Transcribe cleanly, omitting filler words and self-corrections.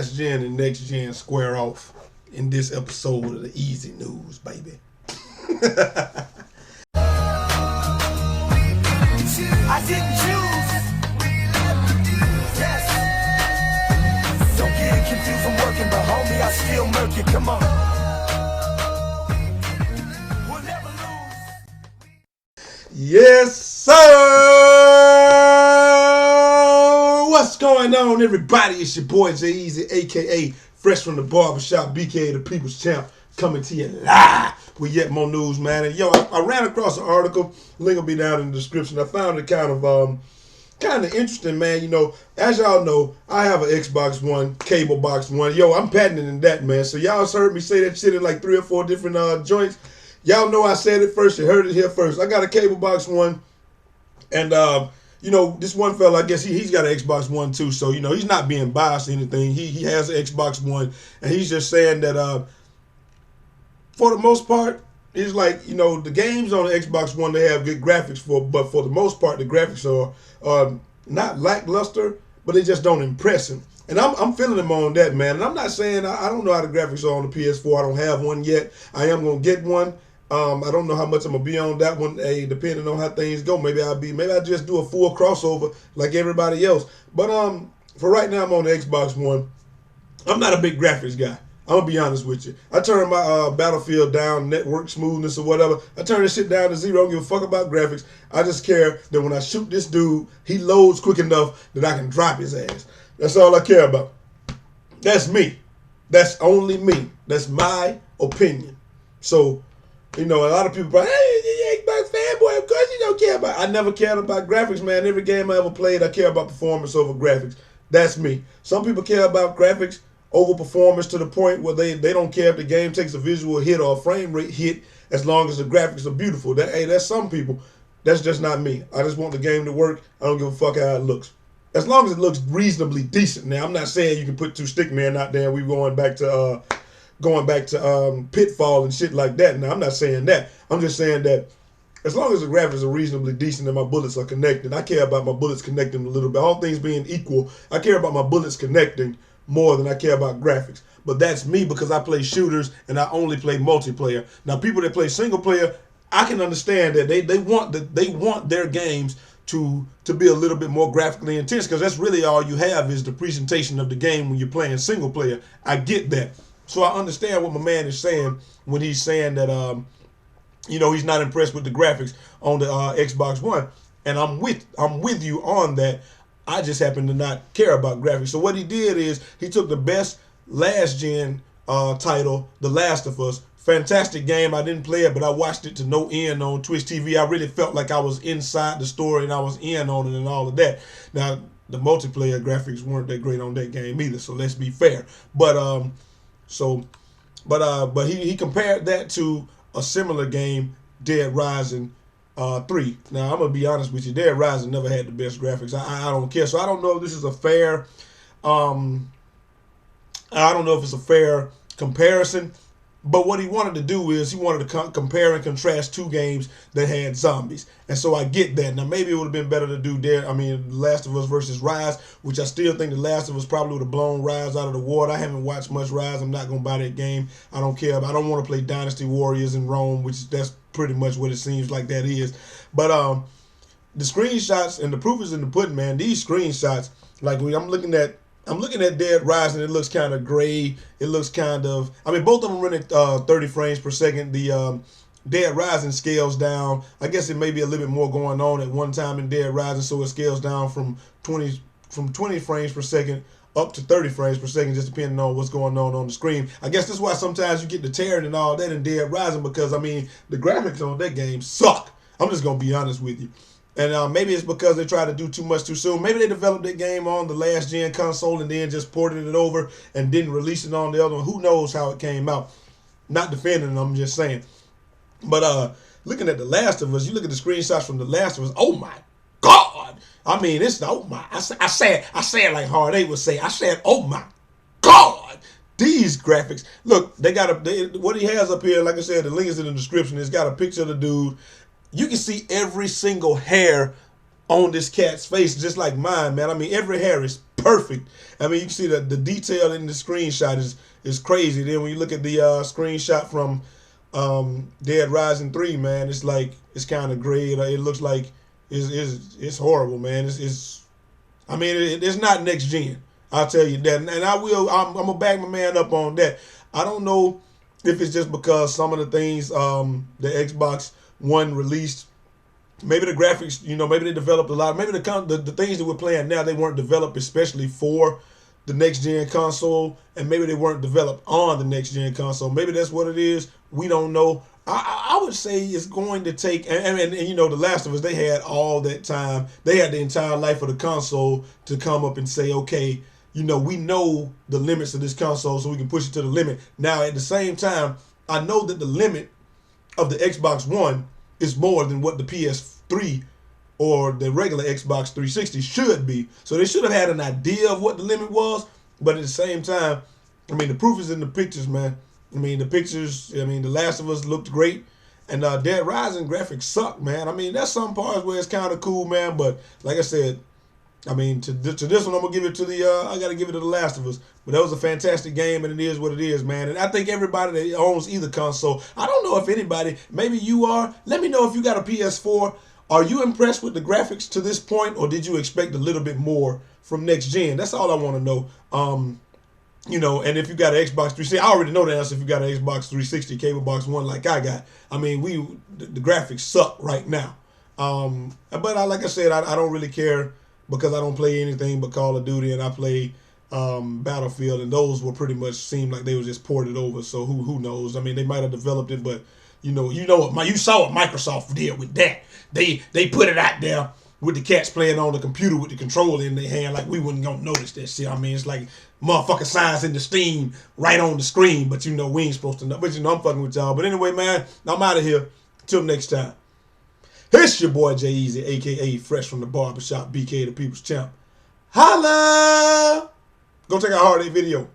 last gen and next gen square off in this episode of the Easy News, baby. I didn't choose. Yes. Don't get it confused from working, but homie, I still murk it. Come on. We'll never lose. Yes, sir. What's going on, everybody? It's your boy Jay Easy, aka Fresh from the Barbershop, BK the People's Champ, coming to you live with yet more news, man. And yo, I ran across an article. Link will be down in the description. I found it kind of interesting, man. You know, as y'all know, I have an Xbox One, cable box one. Yo, I'm patenting that, man. So y'all heard me say that shit in like 3 or 4 different joints. Y'all know I said it first. You heard it here first. I got a cable box one, and you know, this one fella, I guess he's got an Xbox One too. So you know, he's not being biased or anything. He has an Xbox One, and he's just saying that for the most part, it's like, you know, the games on the Xbox One, they have good graphics but for the most part, the graphics are not lackluster, but they just don't impress him. And I'm feeling him on that, man. And I'm not saying I don't know how the graphics are on the PS4. I don't have one yet. I am gonna get one. I don't know how much I'm gonna be on that one. Hey, depending on how things go, maybe I'll just do a full crossover like everybody else. But for right now, I'm on the Xbox One. I'm not a big graphics guy. I'm gonna be honest with you. I turn my Battlefield down, network smoothness or whatever. I turn this shit down to 0. I don't give a fuck about graphics. I just care that when I shoot this dude, he loads quick enough that I can drop his ass. That's all I care about. That's me. That's only me. That's my opinion. So, you know, a lot of people probably, hey, you're Xbox fanboy, of course you don't care about it. I never cared about graphics, man. Every game I ever played, I care about performance over graphics. That's me. Some people care about graphics over performance to the point where they don't care if the game takes a visual hit or a frame rate hit as long as the graphics are beautiful. That's some people. That's just not me. I just want the game to work. I don't give a fuck how it looks. As long as it looks reasonably decent. Now, I'm not saying you can put 2 stickmen out there and we going back to Pitfall and shit like that. Now, I'm not saying that. I'm just saying that as long as the graphics are reasonably decent and my bullets are connected, I care about my bullets connecting a little bit. All things being equal, I care about my bullets connecting more than I care about graphics. But that's me because I play shooters and I only play multiplayer. Now, people that play single player, I can understand that they want their games to be a little bit more graphically intense, because that's really all you have is the presentation of the game when you're playing single player. I get that. So I understand what my man is saying when he's saying that you know, he's not impressed with the graphics on the Xbox One, and I'm with you on that. I just happen to not care about graphics. So what he did is he took the best last gen title, The Last of Us. Fantastic game. I didn't play it, but I watched it to no end on Twitch TV. I really felt like I was inside the story and I was in on it and all of that. Now, the multiplayer graphics weren't that great on that game either, so let's be fair. But he compared that to a similar game, Dead Rising 3. Now, I'm going to be honest with you. Dead Rising never had the best graphics. I don't care. So I don't know if this is a fair, I don't know if it's a fair comparison. But what he wanted to do is he wanted to compare and contrast 2 games that had zombies. And so I get that. Now, maybe it would have been better to do Last of Us versus Rise, which I still think The Last of Us probably would have blown Rise out of the water. I haven't watched much Rise. I'm not going to buy that game. I don't care. I don't want to play Dynasty Warriors in Rome, that's pretty much what it seems like that is. But the screenshots, and the proof is in the pudding, man. These screenshots, like when I'm looking at Dead Rising, it looks kind of gray. It looks kind of, both of them running 30 frames per second. The Dead Rising scales down. I guess it may be a little bit more going on at one time in Dead Rising, so it scales down from 20 frames per second up to 30 frames per second, just depending on what's going on the screen. I guess that's why sometimes you get the tearing and all that in Dead Rising, because, the graphics on that game suck. I'm just going to be honest with you. And maybe it's because they tried to do too much too soon. Maybe they developed that game on the last gen console and then just ported it over and didn't release it on the other one. Who knows how it came out? Not defending them, I'm just saying. But looking at The Last of Us, you look at the screenshots from The Last of Us. Oh my God! It's oh my. I said like Hard A would say. I said, oh my God! These graphics. Look, what he has up here. Like I said, the link is in the description. It's got a picture of the dude. You can see every single hair on this cat's face, just like mine, man. I mean, every hair is perfect. I mean, you can see the detail in the screenshot is crazy. Then when you look at the screenshot from Dead Rising 3, man, it's like it's kind of gray. It looks like it's horrible, man. I mean, it's not next gen. I'll tell you that, and I'm gonna back my man up on that. I don't know if it's just because some of the things the Xbox One released, maybe the graphics, maybe they developed a lot. Maybe the things that we're playing now, they weren't developed especially for the next gen console, and maybe they weren't developed on the next gen console. Maybe that's what it is. We don't know. I would say it's going to take, and The Last of Us, they had all that time. They had the entire life of the console to come up and say, okay, we know the limits of this console, so we can push it to the limit. Now, at the same time, I know that the limit of the Xbox One is more than what the PS3 or the regular Xbox 360 should be. So they should have had an idea of what the limit was, but at the same time, I mean, the proof is in the pictures, man. I mean, The Last of Us looked great, and Dead Rising graphics suck, man. I mean, there's some parts where it's kind of cool, man, but like I said, I mean, to this one, I'm gonna give it to I gotta give it to The Last of Us. But that was a fantastic game, and it is what it is, man. And I think everybody that owns either console, I don't know if anybody, maybe you are. Let me know if you got a PS4. Are you impressed with the graphics to this point, or did you expect a little bit more from next gen? That's all I want to know. And if you got an Xbox 360, I already know the answer. If you got an Xbox 360 cable box one like I got, I mean, the graphics suck right now. But like I said, I don't really care, because I don't play anything but Call of Duty, and I play Battlefield, and those were pretty much seemed like they were just ported over. So who knows? I mean, they might have developed it, but you saw what Microsoft did with that. They put it out there with the cats playing on the computer with the controller in their hand, like we wouldn't gonna notice that shit. I mean, it's like motherfucking signs in the Steam right on the screen, but we ain't supposed to know. But I'm fucking with y'all. But anyway, man, I'm out of here. Till next time. It's your boy Jay Easy, aka Fresh from the Barbershop, BK the People's Champ. Holla! Go check out Hard Day video.